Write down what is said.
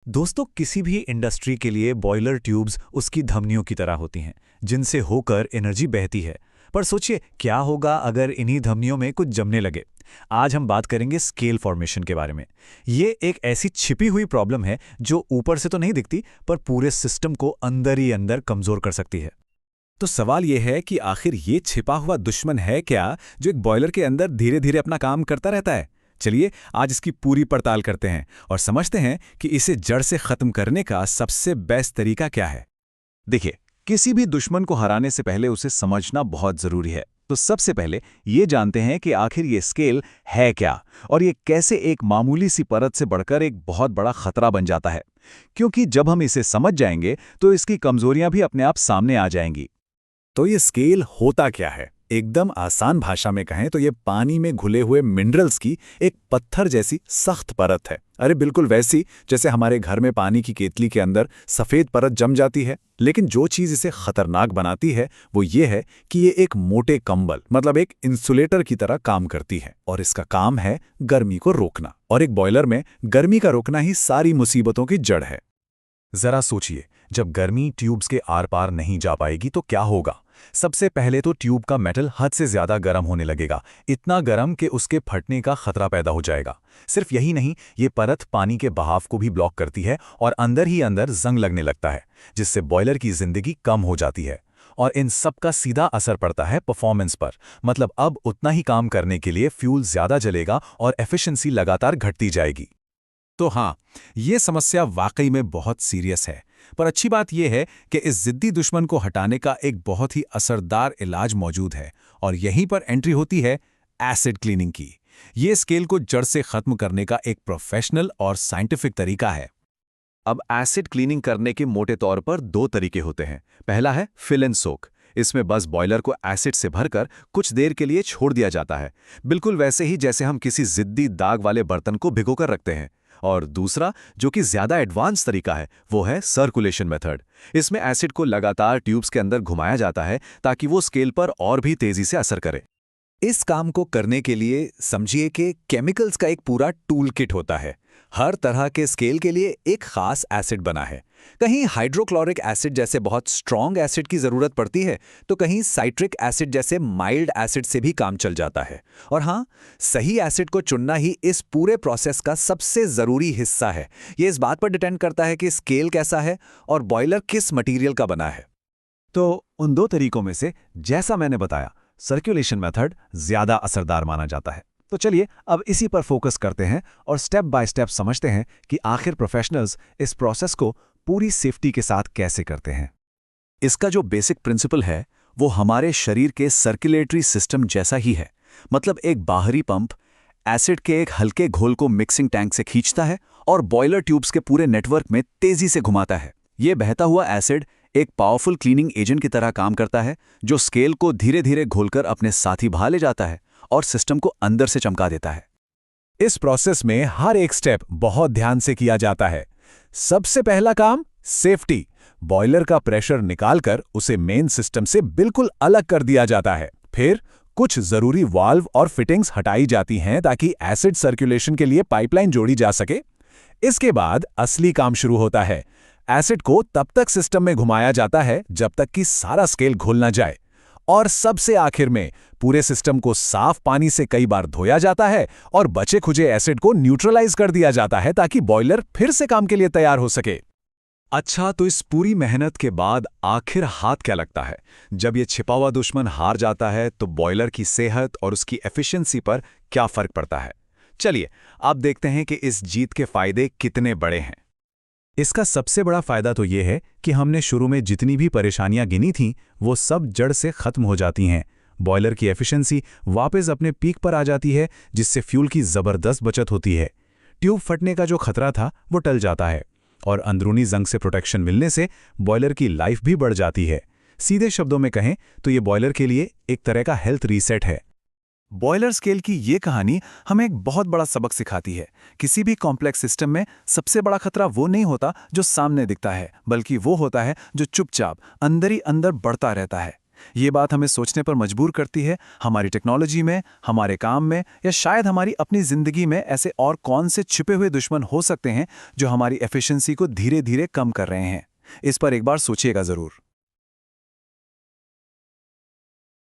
दोस्तों, किसी भी इंडस्ट्री के लिए बॉयलर ट्यूब्स उसकी धमनियों की तरह होती हैं, जिनसे होकर एनर्जी बहती है। पर सोचिए, क्या होगा अगर इन्हीं धमनियों में कुछ जमने लगे। आज हम बात करेंगे स्केल फॉर्मेशन के बारे में। ये एक ऐसी छिपी हुई प्रॉब्लम है जो ऊपर से तो नहीं दिखती, पर पूरे सिस्टम को अंदर ही अंदर कमजोर कर सकती है। तो सवाल यह है कि आखिर ये छिपा हुआ दुश्मन है क्या जो एक बॉयलर के अंदर धीरे धीरे अपना काम करता रहता है। चलिए आज इसकी पूरी पड़ताल करते हैं और समझते हैं कि इसे जड़ से खत्म करने का सबसे बेस्ट तरीका क्या है। देखिए, किसी भी दुश्मन को हराने से पहले उसे समझना बहुत जरूरी है। तो सबसे पहले ये जानते हैं कि आखिर ये स्केल है क्या और ये कैसे एक मामूली सी परत से बढ़कर एक बहुत बड़ा खतरा बन जाता है। क्योंकि जब हम इसे समझ जाएंगे तो इसकी कमजोरियां भी अपने आप सामने आ जाएंगी। तो ये स्केल होता क्या है? एकदम आसान भाषा में कहें तो ये पानी में घुले हुए मिनरल्स की एक पत्थर जैसी सख्त परत है। अरे बिल्कुल वैसी जैसे हमारे घर में पानी की केतली के अंदर सफेद परत जम जाती है। लेकिन जो चीज इसे खतरनाक बनाती है वो ये है कि ये एक मोटे कंबल मतलब एक इंसुलेटर की तरह काम करती है और इसका काम है गर्मी को रोकना। और एक बॉयलर में गर्मी का रोकना ही सारी मुसीबतों की जड़ है। जरा सोचिए, जब गर्मी ट्यूब्स के आर पार नहीं जा पाएगी तो क्या होगा? सबसे पहले तो ट्यूब का मेटल हद से ज्यादा गर्म होने लगेगा, इतना गर्म कि उसके फटने का खतरा पैदा हो जाएगा। सिर्फ यही नहीं, ये परत पानी के बहाव को भी ब्लॉक करती है और अंदर ही अंदर जंग लगने लगता है, जिससे बॉयलर की जिंदगी कम हो जाती है। और इन सब का सीधा असर पड़ता है परफॉर्मेंस पर। मतलब अब उतना ही काम करने के लिए फ्यूल ज्यादा जलेगा और एफिशिएंसी लगातार घटती जाएगी। तो हाँ, ये समस्या वाकई में बहुत सीरियस है। पर अच्छी बात यह है कि इस जिद्दी दुश्मन को हटाने का एक बहुत ही असरदार इलाज मौजूद है और यहीं पर एंट्री होती है एसिड क्लीनिंग की। ये स्केल को जड़ से खत्म करने का एक प्रोफेशनल और साइंटिफिक तरीका है। अब एसिड क्लीनिंग करने के मोटे तौर पर दो तरीके होते हैं। पहला है फिल एंड सोक। इसमें बस बॉयलर को एसिड से भरकर कुछ देर के लिए छोड़ दिया जाता है, बिल्कुल वैसे ही जैसे हम किसी जिद्दी दाग वाले बर्तन को भिगोकर रखते हैं। और दूसरा, जो कि ज्यादा एडवांस तरीका है, वो है सर्कुलेशन मेथड। इसमें एसिड को लगातार ट्यूब्स के अंदर घुमाया जाता है ताकि वो स्केल पर और भी तेजी से असर करे। इस काम को करने के लिए समझिए कि केमिकल्स का एक पूरा टूल किट होता है। हर तरह के स्केल के लिए एक खास एसिड बना है। कहीं हाइड्रोक्लोरिक एसिड जैसे बहुत स्ट्रॉन्ग एसिड की जरूरत पड़ती है, तो कहीं साइट्रिक एसिड जैसे माइल्ड एसिड से भी काम चल जाता है। और हाँ, सही एसिड को चुनना ही इस पूरे प्रोसेस का सबसे जरूरी हिस्सा है। ये इस बात पर डिपेंड करता है कि स्केल कैसा है और बॉयलर किस मटेरियल का बना है। तो उन दो तरीकों में से जैसा मैंने बताया, सर्कुलेशन मेथड ज्यादा असरदार माना जाता है। तो चलिए अब इसी पर फोकस करते हैं और स्टेप बाय स्टेप समझते हैं कि आखिर प्रोफेशनल्स इस प्रोसेस को पूरी सेफ्टी के साथ कैसे करते हैं। इसका जो बेसिक प्रिंसिपल है वो हमारे शरीर के सर्कुलेटरी सिस्टम जैसा ही है। मतलब एक बाहरी पंप एसिड के एक हल्के घोल को मिक्सिंग टैंक से खींचता है और बॉयलर ट्यूब्स के पूरे नेटवर्क में तेजी से घुमाता है। ये बहता हुआ एसिड एक पावरफुल क्लीनिंग एजेंट की तरह काम करता है, जो स्केल को धीरे धीरे घोलकर अपने साथ ही बाहर ले जाता है और सिस्टम को अंदर से चमका देता है। इस प्रोसेस में हर एक स्टेप बहुत ध्यान से किया जाता है। सबसे पहला काम सेफ्टी। बॉयलर का प्रेशर निकालकर उसे मेन सिस्टम से बिल्कुल अलग कर दिया जाता है। फिर कुछ जरूरी वाल्व और फिटिंग्स हटाई जाती हैं ताकि एसिड सर्कुलेशन के लिए पाइपलाइन जोड़ी जा सके। इसके बाद असली काम शुरू होता है। एसिड को तब तक सिस्टम में घुमाया जाता है जब तक कि सारा स्केल घुल ना जाए। और सबसे आखिर में पूरे सिस्टम को साफ पानी से कई बार धोया जाता है और बचे खुचे एसिड को न्यूट्रलाइज कर दिया जाता है ताकि बॉयलर फिर से काम के लिए तैयार हो सके। अच्छा, तो इस पूरी मेहनत के बाद आखिर हाथ क्या लगता है? जब ये छिपा हुआ दुश्मन हार जाता है तो बॉयलर की सेहत और उसकी एफिशिएंसी पर क्या फर्क पड़ता है? चलिए अब देखते हैं कि इस जीत के फायदे कितने बड़े हैं। इसका सबसे बड़ा फायदा तो ये है कि हमने शुरू में जितनी भी परेशानियां गिनी थीं वो सब जड़ से खत्म हो जाती हैं। बॉयलर की एफिशिएंसी वापस अपने पीक पर आ जाती है, जिससे फ्यूल की जबरदस्त बचत होती है। ट्यूब फटने का जो खतरा था वो टल जाता है और अंदरूनी जंग से प्रोटेक्शन मिलने से बॉयलर की लाइफ भी बढ़ जाती है। सीधे शब्दों में कहें तो ये बॉयलर के लिए एक तरह का हेल्थ रीसेट है। बॉयलर स्केल की ये कहानी हमें एक बहुत बड़ा सबक सिखाती है। किसी भी कॉम्प्लेक्स सिस्टम में सबसे बड़ा खतरा वो नहीं होता जो सामने दिखता है, बल्कि वो होता है जो चुपचाप अंदर ही अंदर बढ़ता रहता है। ये बात हमें सोचने पर मजबूर करती है, हमारी टेक्नोलॉजी में, हमारे काम में या शायद हमारी अपनी ज़िंदगी में ऐसे और कौन से छिपे हुए दुश्मन हो सकते हैं जो हमारी एफिशिएंसी को धीरे धीरे कम कर रहे हैं। इस पर एक बार सोचिएगा ज़रूर।